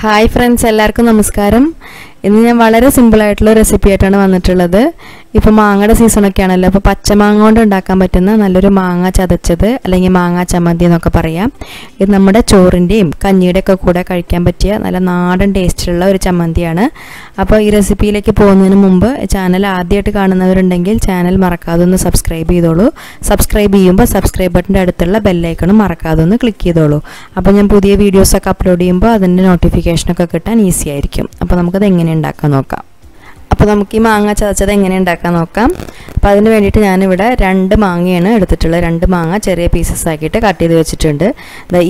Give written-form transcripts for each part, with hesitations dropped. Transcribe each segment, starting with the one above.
Hi friends, എല്ലാവർക്കും നമസ്കാരം. ഇന്ന് ഞാൻ വളരെ സിമ്പിളായിട്ടുള്ള റെസിപ്പി ആയിട്ടാണ് വന്നിട്ടുള്ളത്. ഇപ്പോൾ മാങ്ങയുടെ സീസണൊക്കെ ആണല്ലോ, അപ്പോൾ പച്ചമാങ്ങ കൊണ്ട് ഉണ്ടാക്കാൻ പറ്റുന്ന നല്ലൊരു മാങ്ങ ചതച്ചത് അല്ലെങ്കിൽ മാങ്ങ ചമ്മന്തി എന്നൊക്കെ പറയാം. ഇത് നമ്മുടെ ചോറിൻ്റെയും കഞ്ഞിയുടെ ഒക്കെ കൂടെ കഴിക്കാൻ പറ്റിയ നല്ല നാടൻ ടേസ്റ്റിലുള്ള ഒരു ചമ്മന്തിയാണ്. അപ്പോൾ ഈ റെസിപ്പിയിലേക്ക് പോകുന്നതിന് മുമ്പ് ചാനൽ ആദ്യമായിട്ട് കാണുന്നവരുണ്ടെങ്കിൽ ചാനൽ മറക്കാതെ ഒന്ന് സബ്സ്ക്രൈബ് ചെയ്തോളൂ. സബ്സ്ക്രൈബ് ചെയ്യുമ്പോൾ സബ്സ്ക്രൈബ് ബട്ടൻ്റെ അടുത്തുള്ള ബെല്ലൈക്കണും മറക്കാതെ ഒന്ന് ക്ലിക്ക് ചെയ്തോളൂ. അപ്പോൾ ഞാൻ പുതിയ വീഡിയോസൊക്കെ അപ്ലോഡ് ചെയ്യുമ്പോൾ അതിൻ്റെ നോട്ടിഫിക്കേഷനൊക്കെ കിട്ടാൻ ഈസി ആയിരിക്കും. അപ്പോൾ നമുക്കത് എങ്ങനെ ഉണ്ടാക്കാൻ നോക്കാം. അപ്പോൾ നമുക്ക് ഈ മാങ്ങ ചതച്ചത് എങ്ങനെ ഉണ്ടാക്കാൻ നോക്കാം. അപ്പോൾ അതിന് വേണ്ടിയിട്ട് ഞാനിവിടെ 2 മാങ്ങയാണ് എടുത്തിട്ടുള്ളത്. 2 മാങ്ങ ചെറിയ പീസസ് ആക്കിയിട്ട് കട്ട് ചെയ്ത് വെച്ചിട്ടുണ്ട്.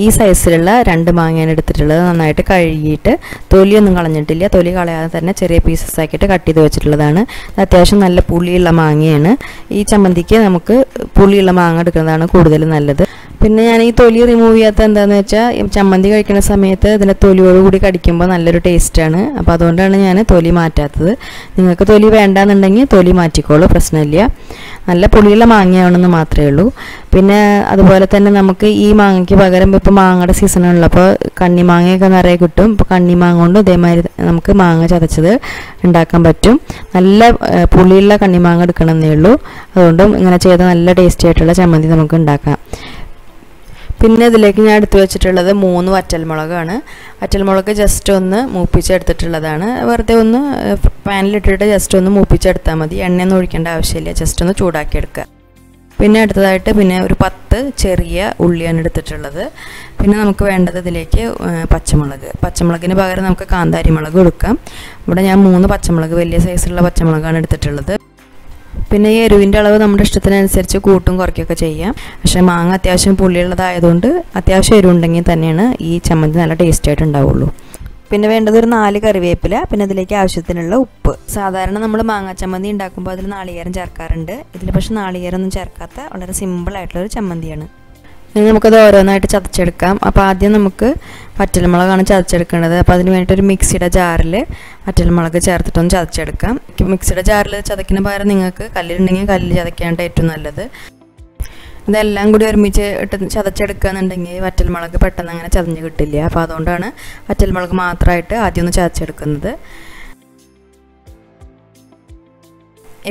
ഈ സൈസിലുള്ള 2 മാങ്ങയാണ് എടുത്തിട്ടുള്ളത്. നന്നായിട്ട് കഴുകിയിട്ട് തൊലിയൊന്നും കളഞ്ഞിട്ടില്ല. തൊലി കളയാതെ തന്നെ ചെറിയ പീസസ് ആക്കിയിട്ട് കട്ട് ചെയ്ത് വെച്ചിട്ടുള്ളതാണ്. അത്യാവശ്യം നല്ല പുളിയുള്ള മാങ്ങയാണ്. ഈ ചമ്മന്തിക്ക് നമുക്ക് പുളിയുള്ള മാങ്ങ എടുക്കുന്നതാണ് കൂടുതൽ നല്ലത്. പിന്നെ ഞാൻ ഈ തൊലി റിമൂവ് ചെയ്യാത്ത എന്താണെന്ന് വെച്ചാൽ ചമ്മന്തി കഴിക്കുന്ന സമയത്ത് ഇതിൻ്റെ തൊലിയോട് കൂടി കടിക്കുമ്പോൾ നല്ലൊരു ടേസ്റ്റാണ്. അപ്പോൾ അതുകൊണ്ടാണ് ഞാൻ തൊലി മാറ്റാത്തത്. നിങ്ങൾക്ക് തൊലി വേണ്ടാന്നുണ്ടെങ്കിൽ തൊലി മാറ്റിക്കോളൂ, പ്രശ്നമില്ല. നല്ല പുളിയുള്ള മാങ്ങയാണെന്ന് മാത്രമേ ഉള്ളൂ. പിന്നെ അതുപോലെ തന്നെ നമുക്ക് ഈ മാങ്ങയ്ക്ക് പകരം ഇപ്പോൾ മാങ്ങയുടെ സീസണുള്ളപ്പോൾ കണ്ണിമാങ്ങയൊക്കെ നിറയെ കിട്ടും. ഇപ്പോൾ കണ്ണിമാങ്ങ കൊണ്ട് ഇതേമാതിരി നമുക്ക് മാങ്ങ ചതച്ചത് ഉണ്ടാക്കാൻ പറ്റും. നല്ല പുളിയുള്ള കണ്ണിമാങ്ങ എടുക്കണമെന്നേ ഉള്ളൂ. അതുകൊണ്ടും ഇങ്ങനെ ചെയ്ത നല്ല ടേസ്റ്റി ആയിട്ടുള്ള ചമ്മന്തി നമുക്ക് ഉണ്ടാക്കാം. പിന്നെ ഇതിലേക്ക് ഞാൻ എടുത്തു വെച്ചിട്ടുള്ളത് 3 വറ്റൽമുളകാണ്. വറ്റൽമുളക് ജസ്റ്റ് ഒന്ന് മൂപ്പിച്ചെടുത്തിട്ടുള്ളതാണ്. വെറുതെ ഒന്ന് പാനിലിട്ടിട്ട് ജസ്റ്റ് ഒന്ന് മൂപ്പിച്ചെടുത്താൽ മതി. എണ്ണയൊന്നും ഒഴിക്കേണ്ട ആവശ്യമില്ല, ജസ്റ്റ് ഒന്ന് ചൂടാക്കിയെടുക്കുക. പിന്നെ അടുത്തതായിട്ട് ഒരു 10 ചെറിയ ഉള്ളിയാണ് എടുത്തിട്ടുള്ളത്. പിന്നെ നമുക്ക് വേണ്ടത് ഇതിലേക്ക് പച്ചമുളകിന് പകരം നമുക്ക് കാന്താരി മുളക് എടുക്കാം. ഇവിടെ ഞാൻ 3 പച്ചമുളക്, വലിയ സൈസുള്ള പച്ചമുളകാണ് എടുത്തിട്ടുള്ളത്. പിന്നെ ഈ എരിവിൻ്റെ അളവ് നമ്മുടെ ഇഷ്ടത്തിനനുസരിച്ച് കൂട്ടും കുറയ്ക്കുകയൊക്കെ ചെയ്യാം. പക്ഷേ മാങ്ങ അത്യാവശ്യം പുളിയുള്ളതായതുകൊണ്ട് അത്യാവശ്യം എരിവുണ്ടെങ്കിൽ തന്നെയാണ് ഈ ചമ്മന്തി നല്ല ടേസ്റ്റ് ആയിട്ട് ഉണ്ടാവുള്ളൂ. പിന്നെ വേണ്ടത് ഒരു 4 കറിവേപ്പില, പിന്നെ അതിലേക്ക് ആവശ്യത്തിനുള്ള ഉപ്പ്. സാധാരണ നമ്മൾ മാങ്ങ ചമ്മന്തി ഉണ്ടാക്കുമ്പോൾ അതിൽ നാളികേരം ചേർക്കാറുണ്ട്. ഇതിൽ പക്ഷേ നാളികേരം ഒന്നും ചേർക്കാത്ത വളരെ സിമ്പിളായിട്ടുള്ളൊരു ചമ്മന്തിയാണ്. ഇനി നമുക്കത് ഓരോന്നായിട്ട് ചതച്ചെടുക്കാം. അപ്പോൾ ആദ്യം നമുക്ക് വറ്റൽമുളകാണ് ചതച്ചെടുക്കേണ്ടത്. അപ്പോൾ അതിന് വേണ്ടിയിട്ട് ഒരു മിക്സിയുടെ ജാറിൽ വറ്റൽമുളക് ചേർത്തിട്ടൊന്ന് ചതച്ചെടുക്കാം. മിക്സിയുടെ ജാറിൽ ചതയ്ക്കുന്ന പകരം നിങ്ങൾക്ക് കല്ലിലുണ്ടെങ്കിൽ കല്ലിൽ ചതയ്ക്കാനായിട്ട് ഏറ്റവും നല്ലത്. ഇതെല്ലാം കൂടി ഒരുമിച്ച് ഇട്ട് ചതച്ചെടുക്കുകയെന്നുണ്ടെങ്കിൽ വറ്റൽമുളക് പെട്ടെന്ന് അങ്ങനെ ചതഞ്ഞ് കിട്ടില്ല. അപ്പോൾ അതുകൊണ്ടാണ് വറ്റൽമുളക് മാത്രമായിട്ട് ആദ്യം ഒന്ന് ചതച്ചെടുക്കുന്നത്.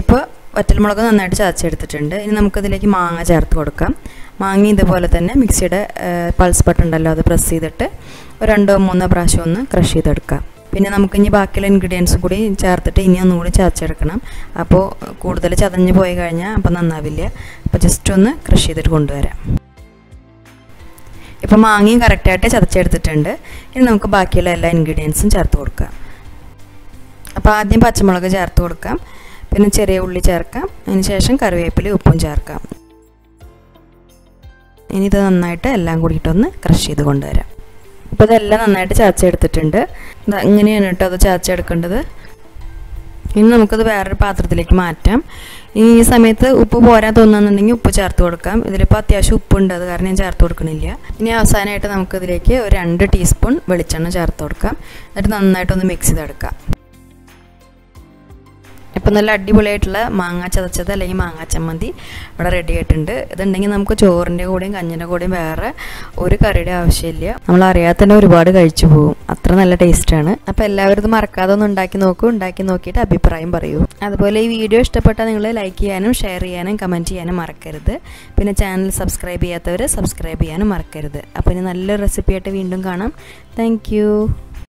ഇപ്പോൾ വറ്റൽമുളക് നന്നായിട്ട് ചതച്ചെടുത്തിട്ടുണ്ട്. ഇനി നമുക്കതിലേക്ക് മാങ്ങ ചേർത്ത് കൊടുക്കാം. മാങ്ങ ഇതുപോലെ തന്നെ മിക്സിയുടെ പൾസ് ബട്ടൺ ഉണ്ടല്ലോ, അത് പ്രസ് ചെയ്തിട്ട് 2-3 പ്രാവശ്യം ഒന്ന് ക്രഷ് ചെയ്തെടുക്കാം. പിന്നെ നമുക്കിനി ബാക്കിയുള്ള ഇൻഗ്രീഡിയൻസ് കൂടി ചേർത്തിട്ട് ഇനി ഒന്നുകൂടി ചതച്ചെടുക്കണം. അപ്പോൾ കൂടുതൽ ചതഞ്ഞ് പോയി കഴിഞ്ഞാൽ അപ്പോൾ നന്നാവില്ല. അപ്പോൾ ജസ്റ്റ് ഒന്ന് ക്രഷ് ചെയ്തിട്ട് കൊണ്ടുവരാം. ഇപ്പോൾ മാങ്ങയും കറക്റ്റായിട്ട് ചതച്ചെടുത്തിട്ടുണ്ട്. ഇനി നമുക്ക് ബാക്കിയുള്ള എല്ലാ ഇൻഗ്രീഡിയൻസും ചേർത്ത് കൊടുക്കാം. അപ്പോൾ ആദ്യം പച്ചമുളക് ചേർത്ത് കൊടുക്കാം. പിന്നെ ചെറിയ ഉള്ളി ചേർക്കാം. അതിന് ശേഷം കറിവേപ്പില, ഉപ്പും ചേർക്കാം. ഇനി ഇത് നന്നായിട്ട് എല്ലാം കൂടിയിട്ടൊന്ന് ക്രഷ് ചെയ്ത് കൊണ്ടുവരാം. അപ്പോൾ ഇതെല്ലാം നന്നായിട്ട് ചതച്ചെടുത്തിട്ടുണ്ട്. ഇങ്ങനെയാണ് കേട്ടോ അത് ചതച്ചെടുക്കേണ്ടത്. ഇനി നമുക്കത് വേറൊരു പാത്രത്തിലേക്ക് മാറ്റാം. ഇനി ഈ സമയത്ത് ഉപ്പ് പോരാൻ തോന്നുന്നുണ്ടെങ്കിൽ ഉപ്പ് ചേർത്ത് കൊടുക്കാം. ഇതിലിപ്പോൾ അത്യാവശ്യം ഉപ്പുണ്ട്, അത് കാരണം ഞാൻ ചേർത്ത് കൊടുക്കണില്ല. ഇനി അവസാനമായിട്ട് നമുക്കിതിലേക്ക് ഒരു 2 ടീസ്പൂൺ വെളിച്ചെണ്ണ ചേർത്ത് കൊടുക്കാം. എന്നിട്ട് നന്നായിട്ടൊന്ന് മിക്സ് ചെയ്തെടുക്കാം. ഇപ്പം നല്ല അടിപൊളിയായിട്ടുള്ള മാങ്ങ ചതച്ചത് അല്ലെങ്കിൽ മാങ്ങ ചമ്മന്തി ഇവിടെ റെഡി ആയിട്ടുണ്ട്. ഇതുണ്ടെങ്കിൽ നമുക്ക് ചോറിൻ്റെ കൂടെയും കഞ്ഞിൻ്റെ കൂടെയും വേറെ ഒരു കറിയുടെ ആവശ്യമില്ല. നമ്മൾ അറിയാതെ തന്നെ ഒരുപാട് കഴിച്ചു പോകും. അത്ര നല്ല ടേസ്റ്റാണ്. അപ്പോൾ എല്ലാവരും ഇത് മറക്കാതെ ഒന്ന് ഉണ്ടാക്കി നോക്കൂ. ഉണ്ടാക്കി നോക്കിയിട്ട് അഭിപ്രായം പറയൂ. അതുപോലെ ഈ വീഡിയോ ഇഷ്ടപ്പെട്ടാൽ നിങ്ങൾ ലൈക്ക് ചെയ്യാനും ഷെയർ ചെയ്യാനും കമൻറ്റ് ചെയ്യാനും മറക്കരുത്. പിന്നെ ചാനൽ സബ്സ്ക്രൈബ് ചെയ്യാത്തവർ സബ്സ്ക്രൈബ് ചെയ്യാനും മറക്കരുത്. അപ്പോൾ ഇനി നല്ലൊരു റെസിപ്പിയായിട്ട് വീണ്ടും കാണാം. താങ്ക്